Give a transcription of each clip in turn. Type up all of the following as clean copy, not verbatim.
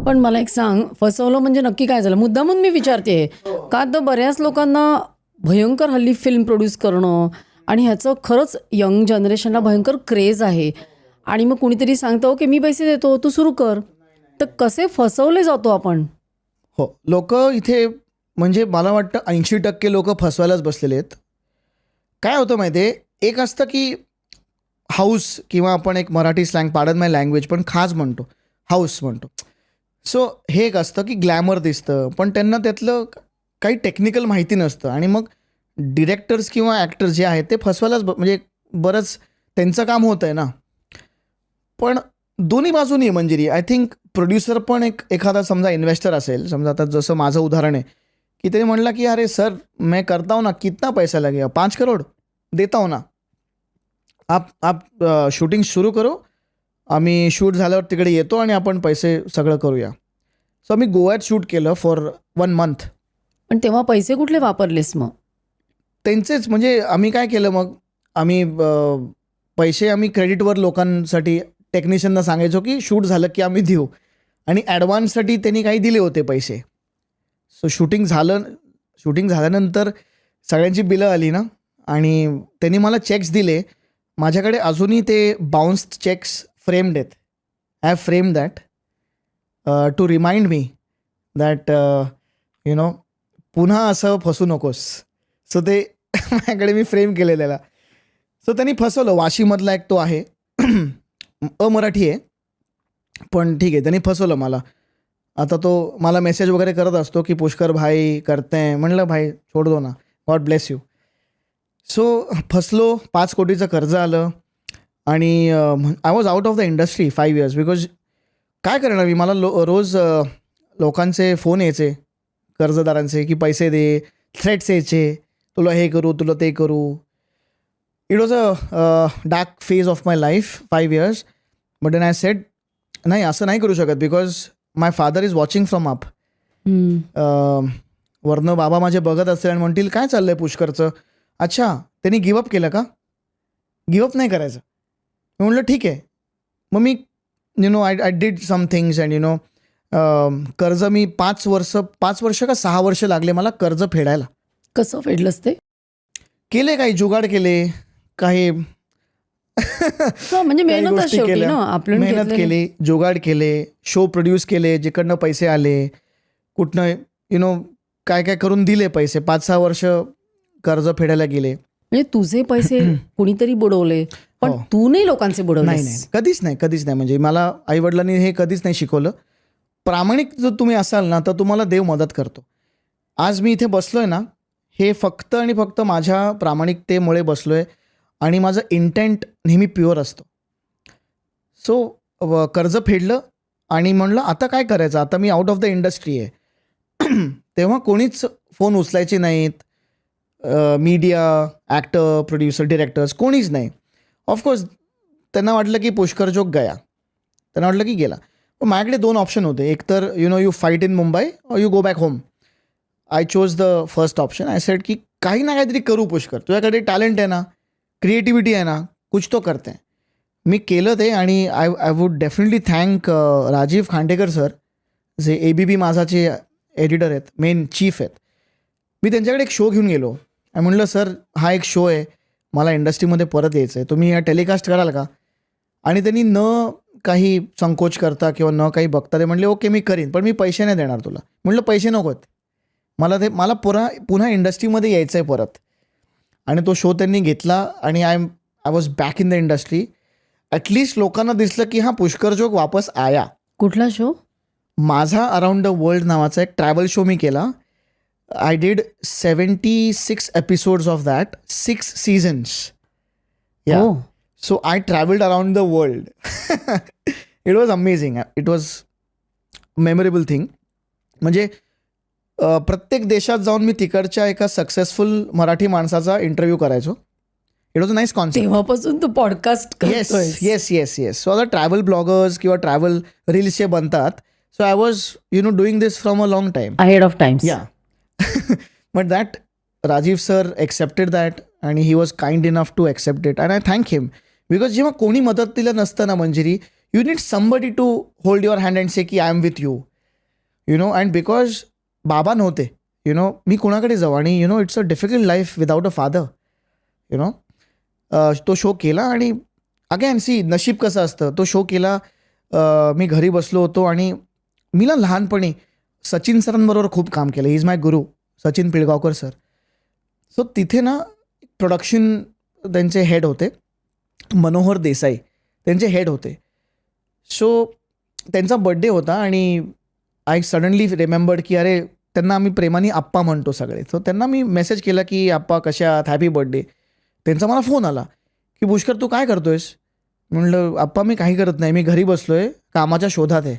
पण मला एक सांग, फसवलं म्हणजे नक्की काय झालं? मुद्दामून मी विचारते, का तर बऱ्याच लोकांना भयंकर हल्ली फिल्म प्रोड्यूस करणं आणि ह्याचं खरंच यंग जनरेशनला भयंकर क्रेज आहे. आणि मग कुणीतरी सांगतो की मी पैसे देतो, तू सुरू कर. तर कसे फसवले जातो आपण? हो, लोक इथे म्हणजे मला वाटतं 80% लोक फसवायलाच बसलेले आहेत. काय होतं माहिती आहे, एक असतं की हाऊस किंवा आपण एक मराठी स्लँग, पाडन माय लँग्वेज, पण खास म्हणतो, हाऊस म्हणतो. सो हे एक असतं की ग्लॅमर दिसतं, पण त्यांना त्यातलं काही टेक्निकल माहिती नसतं आणि मग डिरेक्टर्स किंवा ॲक्टर्स जे आहेत ते फसवायलाच म्हणजे बरंच त्यांचं काम होतं आहे ना. पण दोन्ही बाजूनी आहे मंजिरी. आय थिंक प्रोड्युसर पण एखादा समजा इन्व्हेस्टर असेल, समजा आता जसं माझं उदाहरण आहे की त्याने म्हणलं की अरे सर मैं करता हूँ ना, कितना पैसा लगेगा, 5 करोड देता हूँ ना, आप शूटिंग सुरू करो, आम्ही शूट झाल्यावर तिकडे येतो आणि आपण पैसे सगळं करूया. सो आम्ही गोव्यात शूट केलं फॉर 1 मंथ. पण तेव्हा पैसे कुठले वापरलेस मग? त्यांचेच म्हणजे आम्ही काय केलं मग, आम्ही पैसे आम्ही क्रेडिटवर लोकांसाठी टेक्निशियनना सांगायचो की शूट झालं की आम्ही देऊ, आणि ॲडव्हान्ससाठी त्यांनी काही दिले होते पैसे. सो शूटिंग झाल्यानंतर सगळ्यांची बिलं आली ना, आणि त्यांनी मला चेक्स दिले. माझ्याकडे अजूनही ते बाउन्स्ड चेक्स फ्रेम्ड आहेत. I have frame that to remind me that you know पुन्हा असं फसू नकोस. सो ते माझ्याकडे मी फ्रेम केलेला. सो त्यांनी फसवलं. वाशीमधला एक तो आहे, अमराठी आहे, पण ठीक आहे, त्यांनी फसवलं मला. आता तो मला मेसेज वगैरे करत असतो की पुष्कर भाई करते हैं. म्हणलं भाई छोड दो ना, गॉड ब्लेस यू. सो फसलो. 5 कोटीचं कर्ज आलं आणि I was out of the industry 5 years. Because काय करणार मी, मला रोज लोकांचे फोन यायचे, कर्जदारांचे, की पैसे दे, थ्रेट्स यायचे, तुला हे करू, तुला ते करू. It was a dark phase of my life 5 years. But then I said नाही, असं नाही करू शकत, because my father is watching from up. वरनं बाबा माझे बघत असतील आणि म्हणतील काय चाललं आहे पुष्करचं. अच्छा, त्यांनी गिवअप केलं का? गिवअप नाही करायचं. मी म्हटलं ठीक आहे. मग मी I did some things and कर्ज मी 5 वर्ष का 6 वर्ष लागले मला कर्ज फेडायला. कसं फेडलंस ते? केले काही जुगाड केले, काही म्हणजे काही मेहनत गोष्टी शेवटी केल्या, ना, आपण मेहनत केली, जुगाड केले, शो प्रोड्यूस केले, जिकडनं पैसे आले, कुठनं काय काय करून दिले पैसे. 5-6 वर्ष कर्ज फेडायला गेले. म्हणजे तुझे पैसे कुणीतरी बुडवले, पण हो. तू नाही लोकांचे नाही बुडवले. नाही, कधीच नाही. म्हणजे मला आईवडिलांनी हे कधीच नाही शिकवलं. प्रामाणिक जर तुम्ही असाल ना, तर तुम्हाला देव मदत करतो. आज मी इथे बसलोय ना, हे फक्त आणि फक्त माझ्या प्रामाणिकतेमुळे बसलोय, आणि माझं इंटेंट नेहमी प्युअर असतो. सो कर्ज फेडलं आणि म्हणलं आता काय करायचं, आता me out of the industry आहे. तेव्हा कोणीच फोन उचलायचे नाहीत, मीडिया, ॲक्टर, प्रोड्युसर, डिरेक्टर्स, कोणीच नाही. ऑफकोर्स त्यांना वाटलं की पुष्कर जोग गया, त्यांना वाटलं की गेला. पण माझ्याकडे 2 ऑप्शन होते. एक तर यू फाईट इन मुंबई और you go back home. I chose the first option. I said की काही ना काहीतरी करू पुष्कर, तुझ्याकडे टॅलेंट आहे ना, क्रिएटिव्हिटी आहे ना, कुछ तो करते. मी केलं ते, आणि I would definitely thank Rajiv Khandekar sir, जे ABP माझाचे एडिटर आहेत, मेन चीफ आहेत. मी त्यांच्याकडे एक शो घेऊन गेलो आणि म्हणलं सर हा एक शो आहे, मला इंडस्ट्रीमध्ये परत यायचं आहे, तुम्ही ह्या टेलिकास्ट कराल का? आणि त्यांनी न काही संकोच करता किंवा न काही बघता ते म्हणले ओके मी करीन, पण मी पैसे नाही देणार तुला. म्हटलं पैसे नको आहेत मला पुन्हा इंडस्ट्रीमध्ये यायचं आहे परत. आणि तो शो त्यांनी घेतला आणि I was back in the industry. At least लोकांना दिसलं की हा पुष्कर जोग वापस आया. कुठला शो? माझा अराउंड द वर्ल्ड नावाचा एक ट्रॅव्हल शो मी केला. I did 76 episodes of that, 6 seasons. या, so I travelled around the world. It was amazing. It was memorable thing. म्हणजे प्रत्येक देशात जाऊन मी तिकडच्या एका सक्सेसफुल मराठी माणसाचा इंटरव्ह्यू करायचो. It was a nice concept. तेव्हापासून तू पॉडकास्ट करतोयस. येस. सो आता ट्रॅव्हल ब्लॉगर्स किंवा ट्रॅव्हल रील्स जे बनतात, so I was doing this from a long time. Ahead of times. Yeah. But that Rajiv sir accepted that, आणि he was kind enough to accept it, and I thank him. Because जेव्हा कोणी मदत दिलं नसतं ना Manjiri, you need somebody to hold your hand and say की I am with you. And because बाबा नव्हते मी कुणाकडे जाऊ आणि it's a difficult life without a father तो शो केला आणि अगेन सी नशीब कसं असतं तो शो केला. मी घरी बसलो होतो आणि मी ना लहानपणी सचिन सरांबरोबर खूप काम केलं. He is my Guru Sachin Pilgaonkar sir. So तिथे ना प्रोडक्शन त्यांचे हेड होते मनोहर देसाई त्यांचे हेड होते. सो त्यांचा बड्डे होता आणि आय सडनली रिमेंबर्ड की अरे त्यांना आम्ही प्रेमाने आप्पा म्हणतो सगळे. सो त्यांना मी मेसेज केला की आप्पा कशा आहात, हॅपी बर्थडे. त्यांचा मला फोन आला की पुष्कर तू काय करतोयस. म्हणलं आप्पा मी काही करत नाही, मी घरी बसलोय कामाच्या शोधात आहे.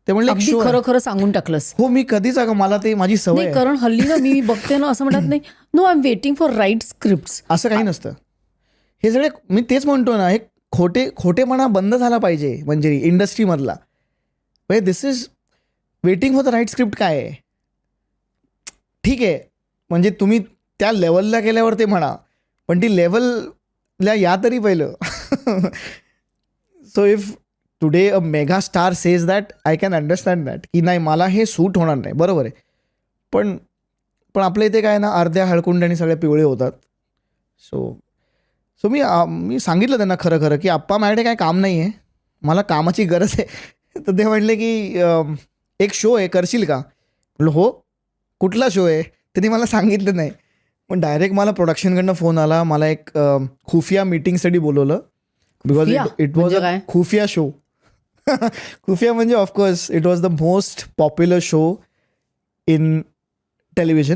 ते म्हणले अगदी खरं खरं सांगून टाकलंस. हो मी कधीच अगं मला ते माझी सवय नाही आहे. कारण हल्ली ना मी बघते ना असं म्हणत नाही no I am waiting for right script. असं काही नसतं. हे सगळे मी तेच म्हणतो ना हे खोटेपणा बंद झाला पाहिजे मंजिरी इंडस्ट्रीमधला. म्हणजे this is waiting for the right script काय आहे. ठीक आहे म्हणजे तुम्ही त्या लेवलला गेल्यावर ते म्हणा पण ती लेवलला या तरी पहिलं. So if today a mega star says that I can understand that की नाही मला हे सूट होणार नाही बरोबर आहे. पण आपल्या इथे काय ना अर्ध्या हळकुंड्याने सगळे पिवळे होतात. सो मी सांगितलं त्यांना खरं की आप्पा माझ्याकडे काय काम नाही आहे, मला कामाची गरज आहे. तर ते म्हणले की एक शो आहे करशील का. म्हटलं हो कुठला शो आहे त्यांनी मला सांगितलं नाही. पण डायरेक्ट मला प्रोडक्शनकडनं फोन आला. मला एक खुफिया मीटिंगसाठी बोलवलं बिकॉज इट वॉज अ खुफिया शो. खुफिया म्हणजे of course it was the most popular show in television.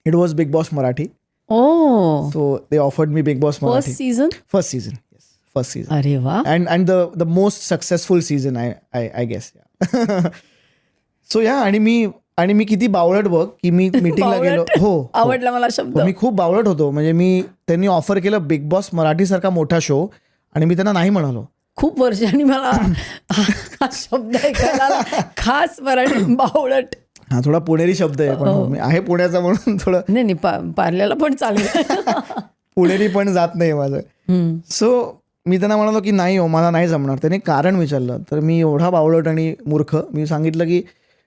It was big boss Marathi. Oh, So they offered me Big Boss Marathi. First season. First season, yes, first season, अरे वा. and the most successful season I guess. Yeah. So yeah, आणि मी किती बावळट बघ की मी मीटिंगला गेलो. हो आवडला मला शब्द. मी खूप बावळट होतो. म्हणजे त्यांनी ऑफर केलं बिग बॉस मराठी सारखा मोठा शो आणि मी त्यांना नाही म्हणालो. खूप वर्षांनी मला हा शब्द ऐकायला आला. खास मराठी बावळट. हा थोडा पुणेरी शब्द आहे पण मी आहे पुण्याचा म्हणून थोडं नाही पार्ल्याला पण चालेल. पुणेरी पण जात नाही माझं. सो मी त्यांना म्हणालो की नाही हो मला नाही जमणार. त्याने कारण विचारलं तर मी एवढा बावळट आणि मूर्ख मी सांगितलं की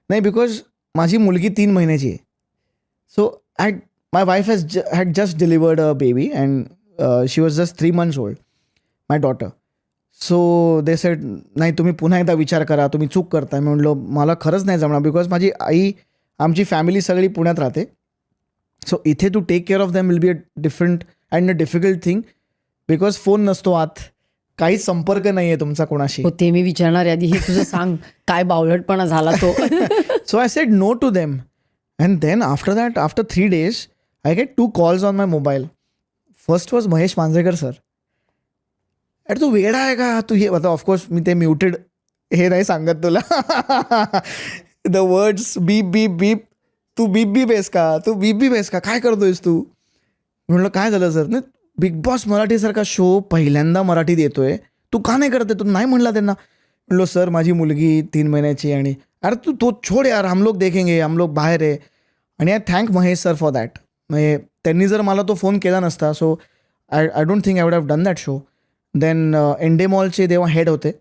नाही बिकॉज माझी मुलगी 3 महिन्याची आहे. So my wife had just delivered a baby and she was just 3 months old my daughter. So they said नाही तुम्ही पुन्हा एकदा विचार करा तुम्ही चूक करताय. मी म्हणलो मला खरंच नाही जमणार बिकॉज माझी आई आमची फॅमिली सगळी पुण्यात राहते. सो इथे to take care of them will be a different and a difficult thing because phone नसतो आत, काहीच संपर्क नाही आहे तुमचा कोणाशी. हो ते मी विचारणार आधी हे तुझं सांग काय बावळटपणा झाला तो. So I said no to them. And then after that, after 3 days, I get 2 calls on my mobile. First was Mahesh Manjrekar sir. अरे तू वेडा आहे का तू हे आता ऑफकोर्स मी ते म्युटेड हे नाही सांगत तुला. द वर्ड्स बीप बीप बीप. तू बीप बीप आहेस का, तू बीप बीप आहेस का, काय करतोयस तू. म्हणलं काय झालं सर. नाही बिग बॉस मराठीसारखा शो पहिल्यांदा मराठीत येतोय तू का नाही करते. तू नाही म्हणला त्यांना. म्हणलो सर माझी मुलगी 3 महिन्याची आणि अरे तू तो छोड यार हम लोग देखेंगे हम लोग बाहेर आहे. आणि I thank Mahesh sir for that. म्हणजे त्यांनी जर मला तो फोन केला नसता so I don't think I would have done that show. Then एंडेमॉलचे तेव्हा हेड होते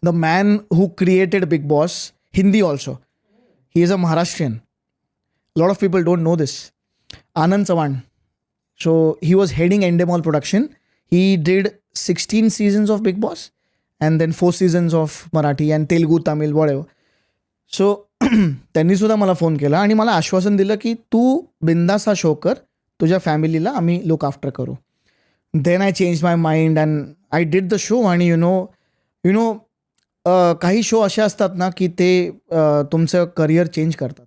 the man who created Bigg Boss Hindi also. He is a Maharashtrian. Lot of people don't know this. Anand Chavan. So he was heading Endemol production. He did 16 seasons of Big Boss and then 4 seasons of Marathi and Telugu, Tamil, whatever. So त्यांनीसुद्धा मला phone केला आणि मला आश्वासन दिलं की तू बिंदास हा show कर, तुझ्या फॅमिलीला आम्ही लुक आफ्टर करू. Then I change my mind and I did the show. आणि यु नो काही शो असे असतात ना की ते तुमचं करिअर चेंज करतात.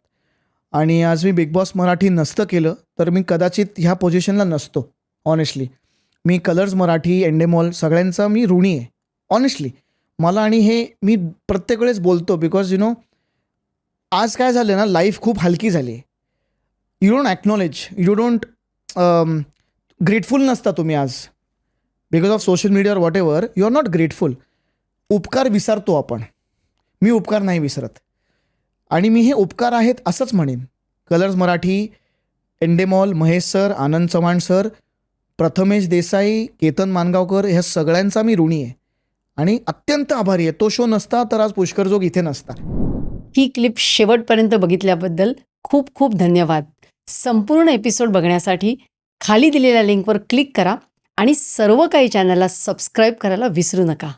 आणि आज मी बिग बॉस मराठी नसतं केलं तर मी कदाचित ह्या पोझिशनला नसतो. ऑनेस्टली मी कलर्स मराठी एंडेमॉल सगळ्यांचा मी ऋणी आहे ऑनेस्टली. मला आणि हे मी प्रत्येक वेळेस बोलतो बिकॉज आज काय झालं ना लाईफ खूप हलकी झाली आहे. You don't acknowledge, you don't grateful नसता तुम्ही आज बिकॉज ऑफ सोशल मीडियावर whatever. You are not grateful. उपकार विसरतो आपण. मी उपकार नाही विसरत आणि मी हे उपकार आहेत असंच म्हणेन. कलर्स मराठी, एंडेमॉल, महेश सर, आनंद चव्हाण सर, प्रथमेश देसाई, केतन मानगावकर ह्या सगळ्यांचा मी ऋणी आहे. आणि अत्यंत आभारी आहे. तो शो नसता तर आज पुष्कर जोग इथे नसता. ही क्लिप शेवटपर्यंत बघितल्याबद्दल खूप खूप धन्यवाद. संपूर्ण एपिसोड बघण्यासाठी खाली दिलेल्या लिंकवर क्लिक करा आणि सर्व काही चॅनलला सबस्क्राईब करायला विसरू नका.